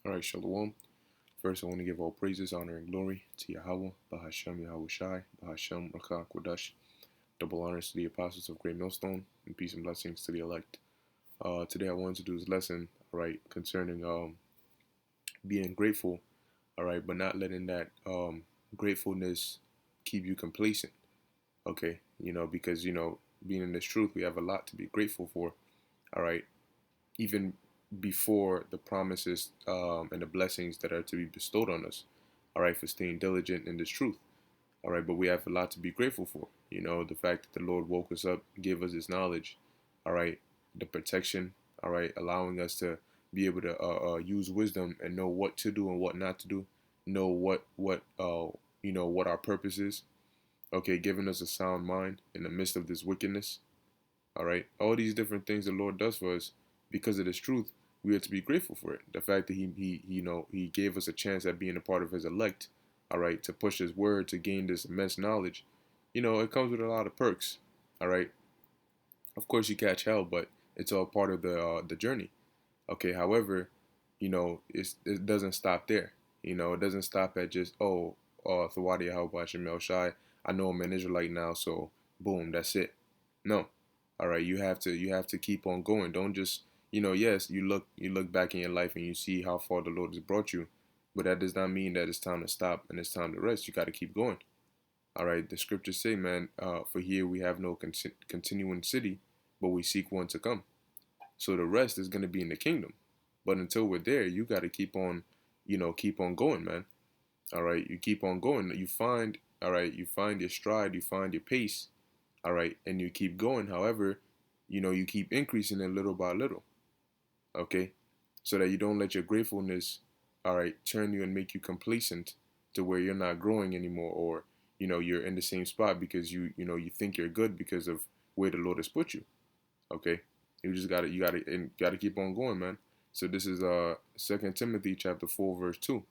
All right, Shalom. First, I want to give all praises, honor, and glory to Yahweh, Bahashem Yahweh Shai, Bahashem Rakah Kodash. Double honors to the apostles of Great Millstone, and peace and blessings to the elect. Today, I wanted to do this lesson, all right, concerning being grateful, all right, but not letting that gratefulness keep you complacent, okay? Because being in this truth, we have a lot to be grateful for, all right, even before the promises and the blessings that are to be bestowed on us, all right, for staying diligent in this truth, all right. But we have a lot to be grateful for. The fact that the Lord woke us up, gave us His knowledge, all right, the protection, all right, allowing us to be able to use wisdom and know what to do and what not to do, know what our purpose is, okay, giving us a sound mind in the midst of this wickedness. All right. All these different things the Lord does for us because of this truth, we are to be grateful for it. The fact that he gave us a chance at being a part of his elect, all right, to push his word, to gain this immense knowledge, it comes with a lot of perks. All right. Of course you catch hell, but it's all part of the journey. Okay. However, it doesn't stop there. It doesn't stop at just, Thawadi Yahweh Shemel Shai. I know I'm an Israelite now, so boom, that's it. No. All right, you have to keep on going. Don't just, yes, you look back in your life and you see how far the Lord has brought you, but that does not mean that it's time to stop and it's time to rest. You got to keep going. All right, the scriptures say, man, for here we have no continuing city, but we seek one to come. So the rest is going to be in the kingdom. But until we're there, you got to keep on going, man. All right, you keep on going. You find your stride, you find your pace, all right, and you keep going. However, you keep increasing it little by little, okay, so that you don't let your gratefulness, all right, turn you and make you complacent to where you're not growing anymore, or you're in the same spot because you think you're good because of where the Lord has put you, okay. You gotta keep on going, man. So this is 2 Timothy chapter 4 verse 2. It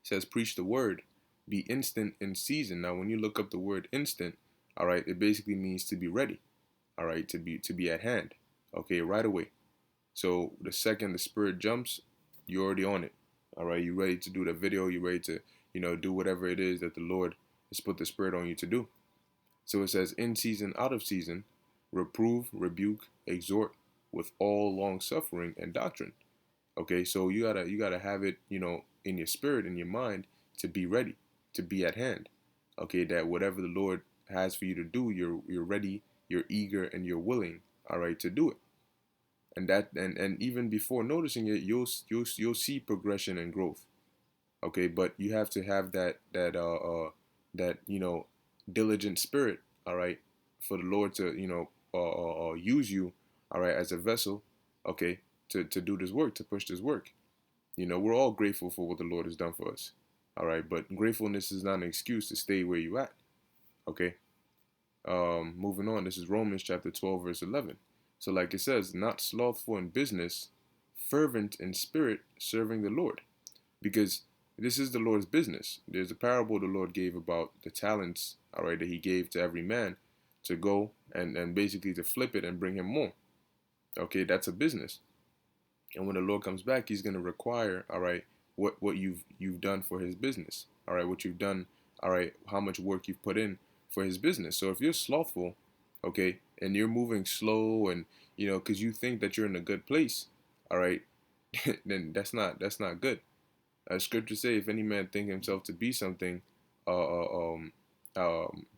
says, preach the word, be instant in season. Now when you look up the word instant, all right, it basically means to be ready, all right, to be at hand, okay, right away. So the second the spirit jumps, you're already on it, all right. You're ready to do the video. You're ready to do whatever it is that the Lord has put the spirit on you to do. So it says, in season, out of season, reprove, rebuke, exhort with all long suffering and doctrine. Okay, so you gotta have it, in your spirit, in your mind, to be ready, to be at hand. Okay, that whatever the Lord has for you to do, you're ready, you're eager, and you're willing, all right, to do it. And even before noticing it, you'll see progression and growth. Okay, but you have to have that diligent spirit, all right, for the Lord to use you, all right, as a vessel, okay, to do this work, to push this work. We're all grateful for what the Lord has done for us, all right, but gratefulness is not an excuse to stay where you at, okay. Moving on, this is Romans chapter 12 verse 11. So like it says, not slothful in business, fervent in spirit, serving the Lord, because this is the Lord's business. There's a parable the Lord gave about the talents, all right, that he gave to every man to go and basically to flip it and bring him more. Okay, that's a business. And when the Lord comes back, he's going to require, all right, what you've done for his business. All right, what you've done, all right, how much work you've put in for his business. So if you're slothful, okay, and you're moving slow and because you think that you're in a good place, all right, then that's not good. Scriptures say, if any man think himself to be something,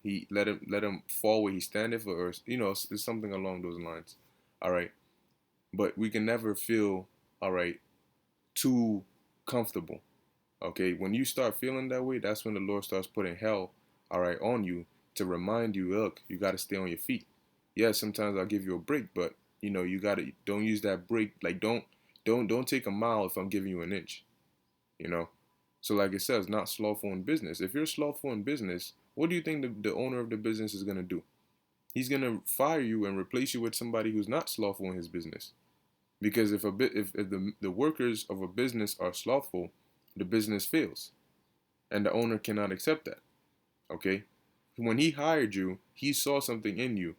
he let him fall where he standeth, or it's something along those lines. All right, but we can never feel, all right, too comfortable. Okay, when you start feeling that way, that's when the Lord starts putting hell, all right, on you to remind you, look, you got to stay on your feet. Yeah, sometimes I'll give you a break, but you gotta don't use that break. Like don't take a mile if I'm giving you an inch. You know, so like it says, not slothful in business. If you're slothful in business, what do you think the owner of the business is gonna do? He's gonna fire you and replace you with somebody who's not slothful in his business. Because if the workers of a business are slothful, the business fails, and the owner cannot accept that. Okay, when he hired you, he saw something in you,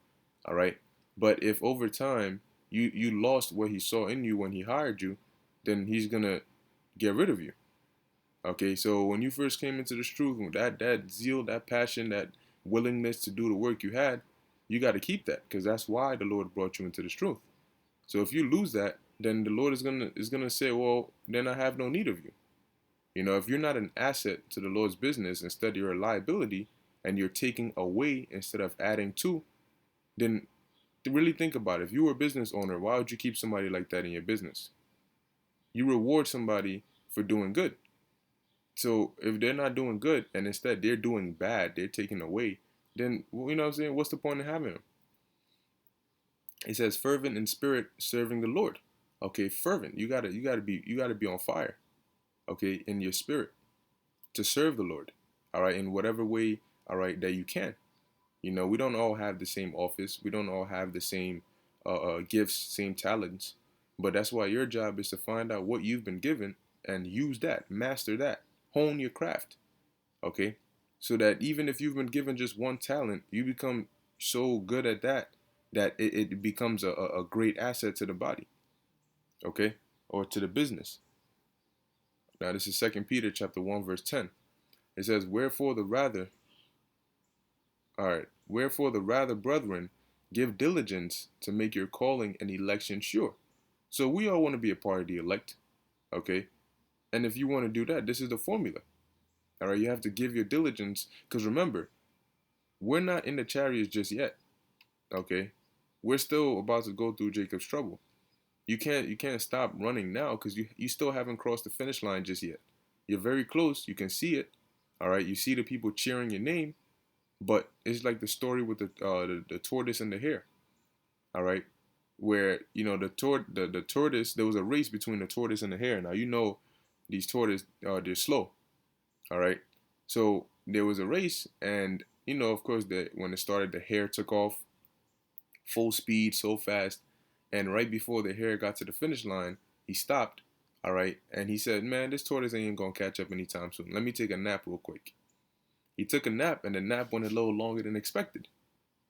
all right. But if over time you lost what he saw in you when he hired you, then he's gonna get rid of you. Okay, so when you first came into this truth, that zeal, that passion, that willingness to do the work you had, you got to keep that because that's why the Lord brought you into this truth. So if you lose that, then the Lord is gonna say, well, then I have no need of you. If you're not an asset to the Lord's business, instead you're a liability, and you're taking away instead of adding to, then really think about it. If you were a business owner, why would you keep somebody like that in your business? You reward somebody for doing good. So if they're not doing good and instead they're doing bad, they're taking away, then you know what I'm saying? What's the point of having them? It says fervent in spirit, serving the Lord. Okay, fervent. You gotta be on fire. Okay, in your spirit to serve the Lord. All right, in whatever way. All right, that you can. We don't all have the same office. We don't all have the same gifts, same talents. But that's why your job is to find out what you've been given and use that, master that, hone your craft. Okay, so that even if you've been given just one talent, you become so good at that that it becomes a great asset to the body. Okay, or to the business. Now this is Second Peter chapter 1 verse 10. It says, "Wherefore the rather, all right, wherefore the rather, brethren, give diligence to make your calling and election sure." So we all want to be a part of the elect, okay? And if you want to do that, this is the formula. All right, you have to give your diligence because remember, we're not in the chariots just yet, okay? We're still about to go through Jacob's trouble. You can't stop running now because you still haven't crossed the finish line just yet. You're very close. You can see it. All right, you see the people cheering your name, but it's like the story with the tortoise and the hare. All right, where the tortoise, there was a race between the tortoise and the hare. Now these tortoises they're slow. All right, so there was a race, and of course when it started, the hare took off full speed so fast, and right before the hare got to the finish line, he stopped. All right, and he said, "Man, this tortoise ain't gonna catch up anytime soon. Let me take a nap real quick." He took a nap, and the nap went a little longer than expected.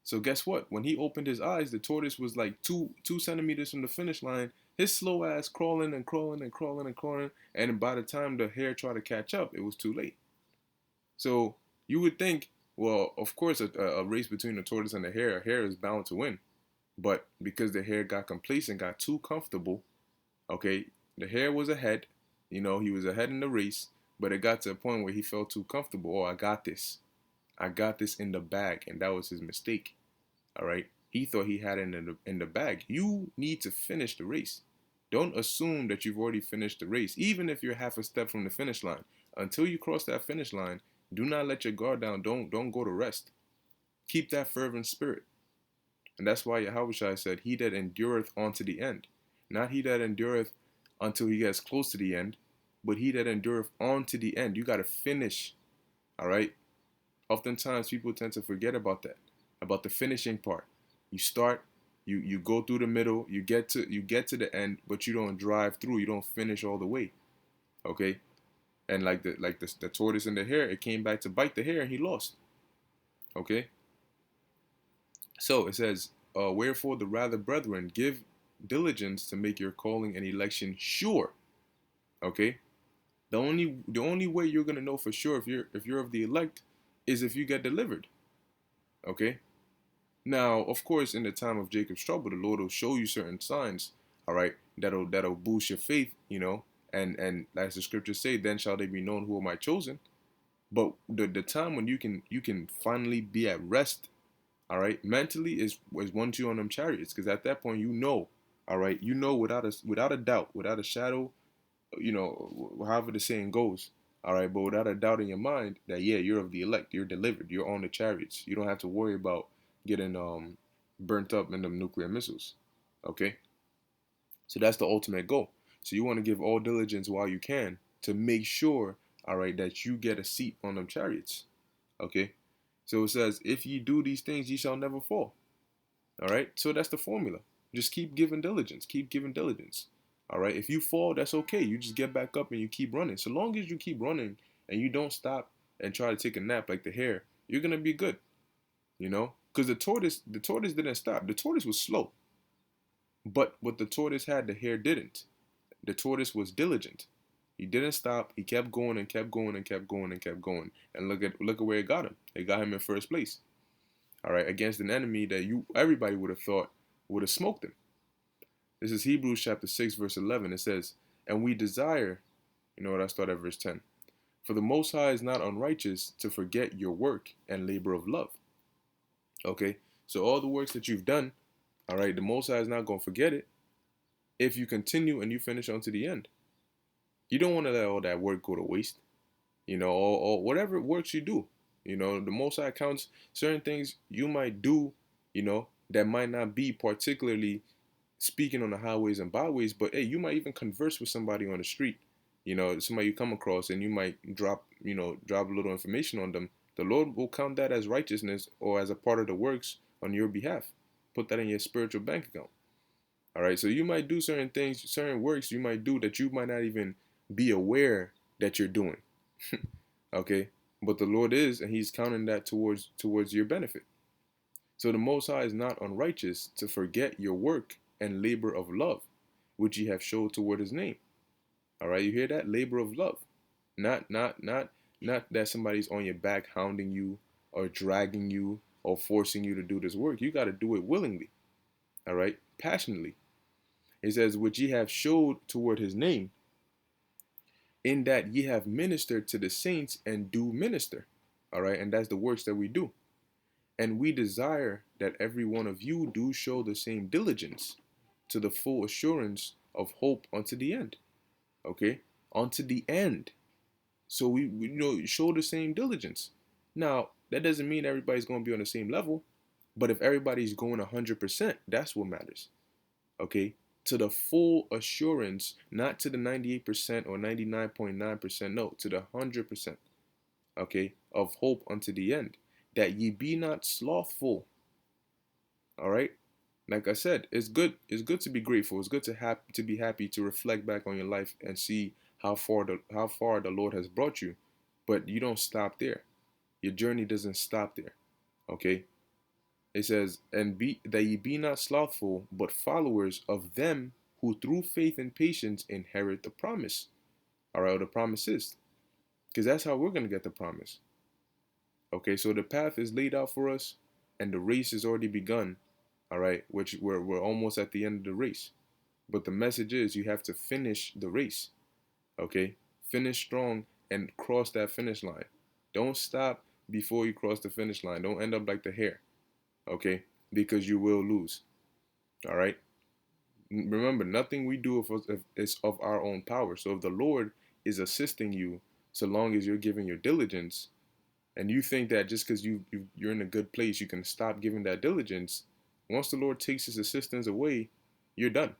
So guess what? When he opened his eyes, the tortoise was like two centimeters from the finish line. His slow ass crawling and crawling and crawling and crawling, and by the time the hare tried to catch up, it was too late. So you would think, well, of course, a race between the tortoise and the hare, a hare is bound to win. But because the hare got complacent, got too comfortable, okay, the hare was ahead. He was ahead in the race, but it got to a point where he felt too comfortable. Oh, I got this. I got this in the bag, and that was his mistake. All right. He thought he had it in the bag. You need to finish the race. Don't assume that you've already finished the race, even if you're half a step from the finish line. Until you cross that finish line, do not let your guard down. Don't go to rest. Keep that fervent spirit. And that's why Yahushua said, "He that endureth unto the end." Not he that endureth until he gets close to the end, but he that endureth unto the end. You got to finish. All right. Oftentimes people tend to forget about the finishing part. You start, you go through the middle, you get to the end, but you don't drive through. You don't finish all the way. Okay, and like the tortoise and the hare, it came back to bite the hare, and he lost. Okay, so it says, "Wherefore the rather, brethren, give diligence to make your calling and election sure." Okay, the only way you're gonna know for sure if you're of the elect is if you get delivered. Okay, now, of course, in the time of Jacob's trouble, the Lord will show you certain signs, all right, that'll boost your faith, and as the scriptures say, then shall they be known who are my chosen. But the time when you can finally be at rest, all right, mentally is once you on them chariots, because at that point all right, without a doubt, without a shadow, however the saying goes, all right, but without a doubt in your mind that yeah, you're of the elect, you're delivered, you're on the chariots. You don't have to worry about getting burnt up in them nuclear missiles. Okay, so that's the ultimate goal. So you want to give all diligence while you can to make sure, all right, that you get a seat on them chariots. Okay, so it says, "If ye do these things, ye shall never fall." All right, so that's the formula. Just keep giving diligence. Keep giving diligence. All right, if you fall, that's okay. You just get back up and you keep running. So long as you keep running and you don't stop and try to take a nap like the hare, you're gonna be good. Because the tortoise didn't stop. The tortoise was slow, but what the tortoise had, the hare didn't. The tortoise was diligent. He didn't stop. He kept going and kept going and kept going and kept going. And look at where it got him. It got him in first place. All right, against an enemy that everybody would have thought would have smoked him. This is Hebrews chapter 6, verse 11. It says, "And we desire," you know what, I start at verse 10. "For the Most High is not unrighteous to forget your work and labor of love." Okay, so all the works that you've done, all right, the Most High is not going to forget it if you continue and you finish on to the end. You don't want to let all that work go to waste. You know, or whatever works you do. You know, the Most High counts certain things you might do, you know, that might not be particularly speaking on the highways and byways, but hey, you might even converse with somebody on the street, you know, somebody you come across, and you might drop a little information on them. The Lord will count that as righteousness or as a part of the works on your behalf. Put that in your spiritual bank account. All right, so you might do certain things, certain works you might do that you might not even be aware that you're doing. Okay, but the Lord is, and He's counting that towards your benefit. So the Most High is not unrighteous to forget your work and labor of love, which ye have showed toward His name. All right, you hear that? Labor of love, not that somebody's on your back hounding you or dragging you or forcing you to do this work. You got to do it willingly. All right, passionately. It says, which ye have showed toward His name, in that ye have ministered to the saints and do minister. All right, and that's the works that we do. And we desire that every one of you do show the same diligence to the full assurance of hope unto the end. Okay, unto the end. So we show the same diligence. Now that doesn't mean everybody's going to be on the same level, but if everybody's going 100%, that's what matters. Okay, to the full assurance, not to the 98% or 99.9%, no, to the 100%, okay, of hope unto the end, that ye be not slothful. All right, like I said, it's good to be grateful. It's good to be happy, to reflect back on your life and see how far the Lord has brought you, but you don't stop there. Your journey doesn't stop there. Okay, it says, and be that ye be not slothful, but followers of them who through faith and patience inherit the promise. All right, the promise is, because that's how we're going to get the promise. Okay, so the path is laid out for us, and the race has already begun. All right, which we're almost at the end of the race. But the message is you have to finish the race. Okay, finish strong and cross that finish line. Don't stop before you cross the finish line. Don't end up like the hare. Okay, because you will lose. All right. Remember, nothing we do is of our own power. So if the Lord is assisting you, so long as you're giving your diligence, and you think that just because you're in a good place, you can stop giving that diligence. Once the Lord takes His assistance away, you're done.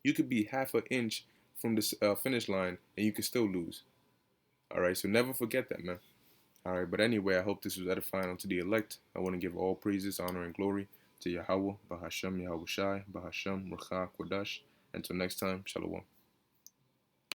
You could be half an inch from the finish line, and you could still lose. All right, so never forget that, man. All right, but anyway, I hope this was edifying unto the elect. I want to give all praises, honor, and glory to Yahweh, Bahashem, Yahweh Shai, Bahashem, Rakha, Kodash. Until next time, Shalom.